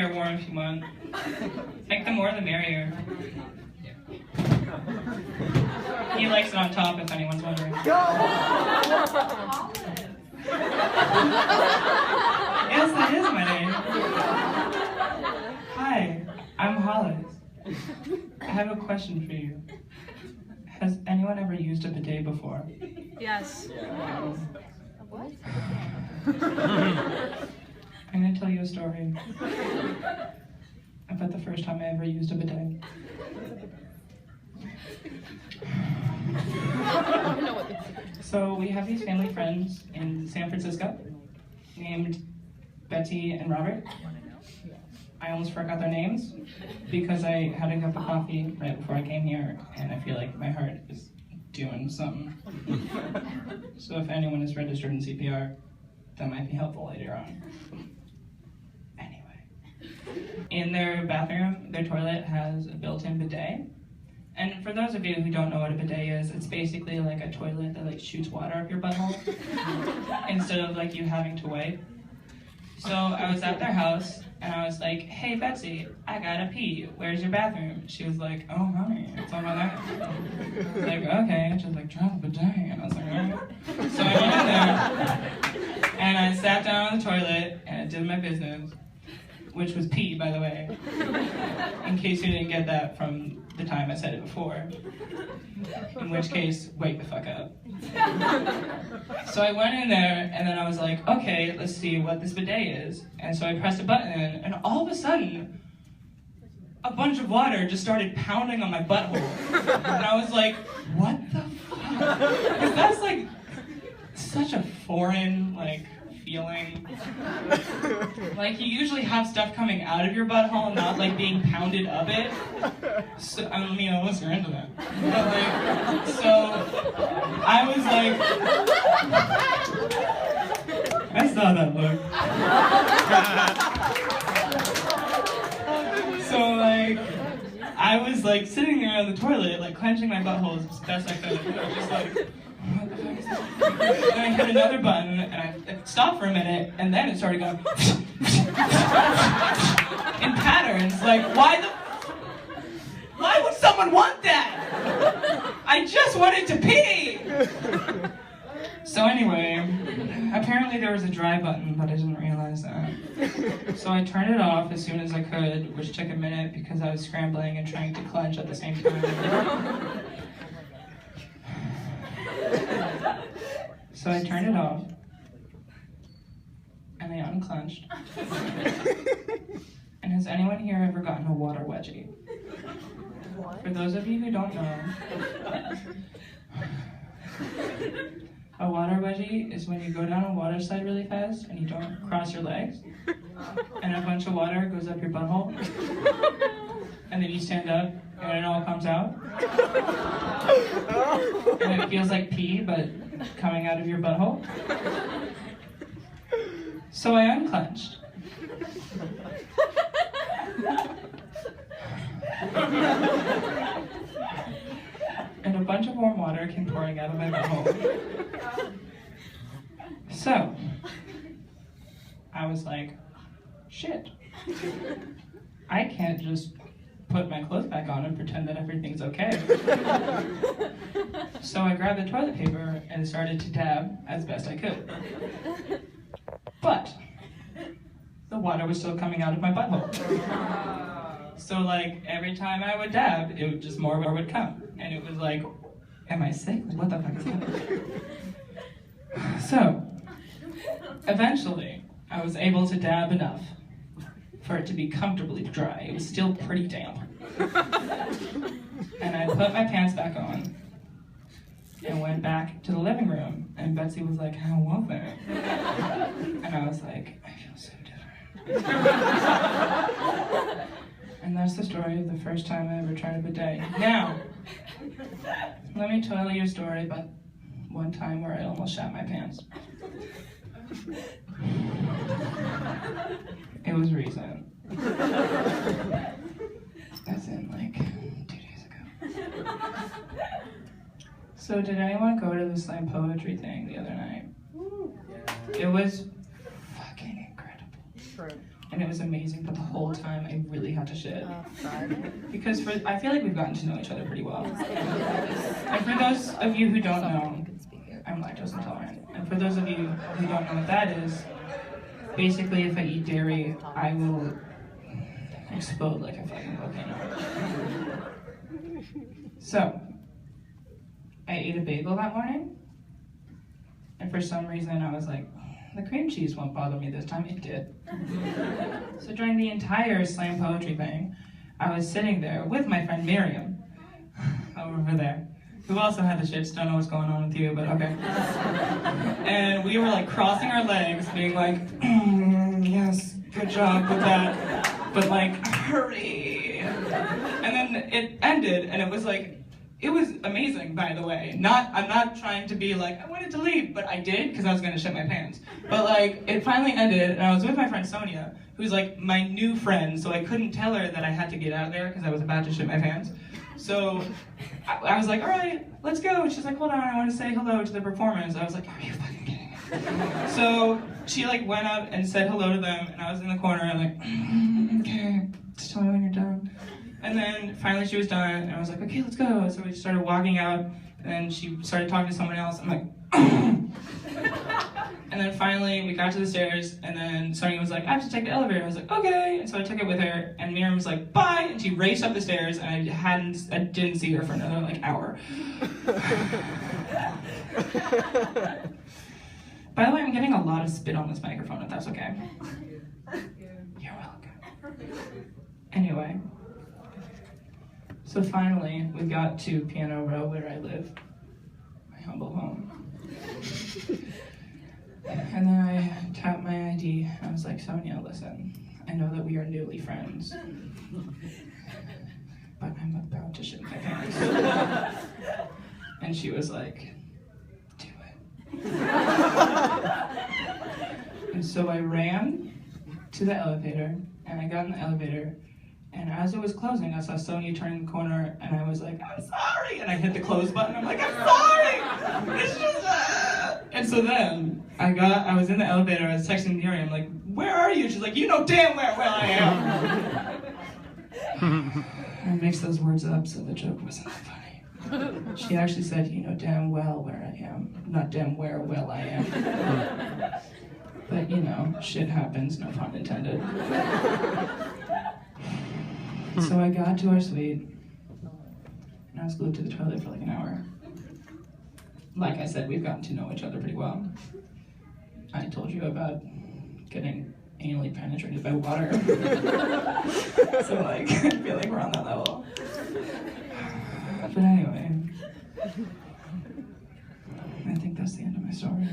wear warm if you want. Like the more the merrier. He likes it on top if anyone's wondering. Yes, that is my name. Hi, I'm Hollis. I have a question for you. Has anyone ever used a bidet before? Yes. What? I'm going to tell you a story about the first time I ever used a bidet. So we have these family friends in San Francisco named Betsy and Robert. I almost forgot their names because I had a cup of coffee right before I came here, and I feel like my heart is doing something. So if anyone is registered in CPR, that might be helpful later on. Anyway, in their bathroom, their toilet has a built-in bidet. And for those of you who don't know what a bidet is, it's basically like a toilet that like shoots water up your butthole instead of like you having to wipe. So I was at their house and I was like, "Hey Betsy, I gotta pee. Where's your bathroom?" She was like, "Oh honey, it's over there." I was like, "Okay." And she was like, "Try the bidet." And I was like, "Alright." So I went in there and I sat down on the toilet and I did my business, which was pee, by the way, in case you didn't get that from the time I said it before, in which case, wake the fuck up. So I went in there, and then I was like, okay, let's see what this bidet is. And so I pressed a button, and all of a sudden, a bunch of water just started pounding on my butthole. And I was like, what the fuck? Because that's like such a foreign, like, feeling. Like, you usually have stuff coming out of your butthole, not like being pounded up it. So, I mean, unless you're into that. But like, so I was like, I saw that look. So like, I was like sitting there on the toilet, like clenching my butthole as best I could. And I was just like, what the fuck is that? And I hit another button, and I stopped for a minute, and then it started going in patterns. Like, why would someone want that? I just wanted to pee! So anyway, apparently there was a dry button, but I didn't realize that. So I turned it off as soon as I could, which took a minute because I was scrambling and trying to clench at the same time. So I turned it off, and I unclenched. And has anyone here ever gotten a water wedgie? What? For those of you who don't know, a water wedgie is when you go down a water slide really fast and you don't cross your legs, and a bunch of water goes up your butthole, and then you stand up, and it all comes out. And it feels like pee, but coming out of your butthole. So I unclenched. And a bunch of warm water came pouring out of my butthole. So, I was like, shit. I can't just put my clothes back on and pretend that everything's okay. So I grabbed the toilet paper and started to dab as best I could. But the water was still coming out of my butthole. So like every time I would dab, it would just more would come. And it was like, am I sick? What the fuck is happening? So eventually I was able to dab enough for it to be comfortably dry. It was still pretty damp. And I put my pants back on and went back to the living room, and Betsy was like, how was it? And I was like, I feel so different. And that's the story of the first time I ever tried a bidet. Now, let me tell you a story about one time where I almost shat my pants. It was recent. As in, like, 2 days ago. So did anyone go to the slam poetry thing the other night? It was fucking incredible. and it was amazing, but the whole time I really had to shit. Friday? Because I feel like we've gotten to know each other pretty well. And for those of you who don't know, I'm lactose intolerant. And for those of you who don't know what that is, basically if I eat dairy, I will explode like a fucking volcano. So, I ate a bagel that morning, and for some reason I was like, the cream cheese won't bother me this time. It did. So during the entire slam poetry thing, I was sitting there with my friend Miriam, over there, who also had the shits. Don't know what's going on with you, but okay. And we were like crossing our legs, being like, yes, good job with that, but like, hurry. And then it ended, and it was like, it was amazing, by the way. I'm not trying to be like, I wanted to leave, but I did, because I was gonna shit my pants. But like, it finally ended, and I was with my friend Sonia, who's like my new friend, so I couldn't tell her that I had to get out of there, because I was about to shit my pants. So I was like, all right, let's go. And she's like, hold on, I want to say hello to the performers. I was like, are you fucking kidding me? So she like went up and said hello to them, and I was in the corner, and like, okay, just tell me when you're done. And then finally she was done, and I was like, okay, let's go. So we started walking out, and then she started talking to someone else. I'm like, and then finally we got to the stairs, and then Sonia was like, I have to take the elevator. I was like, okay. And so I took it with her, and Miriam was like, bye. And she raced up the stairs, and I didn't see her for another like hour. By the way, I'm getting a lot of spit on this microphone, if that's okay. You're welcome. Anyway. So finally, we got to Piano Row, where I live, my humble home. And then I tapped my ID, and I was like, Sonia, listen, I know that we are newly friends, but I'm about to shit my pants. And she was like, do it. And so I ran to the elevator, and I got in the elevator, and as it was closing, I saw Sonia turning the corner, and I was like, I'm sorry! And I hit the close button, I'm like, I'm sorry! It's just, And so then, I was in the elevator, I was texting Miriam, like, where are you? She's like, you know damn well where I am! I mixed those words up, so the joke wasn't that funny. She actually said, you know damn well where I am, not damn where well I am. But, you know, shit happens, no pun intended. So I got to our suite, and I was glued to the toilet for like an hour. Like I said, we've gotten to know each other pretty well. I told you about getting anally penetrated by water. So like, I feel like we're on that level. But anyway, I think that's the end of my story.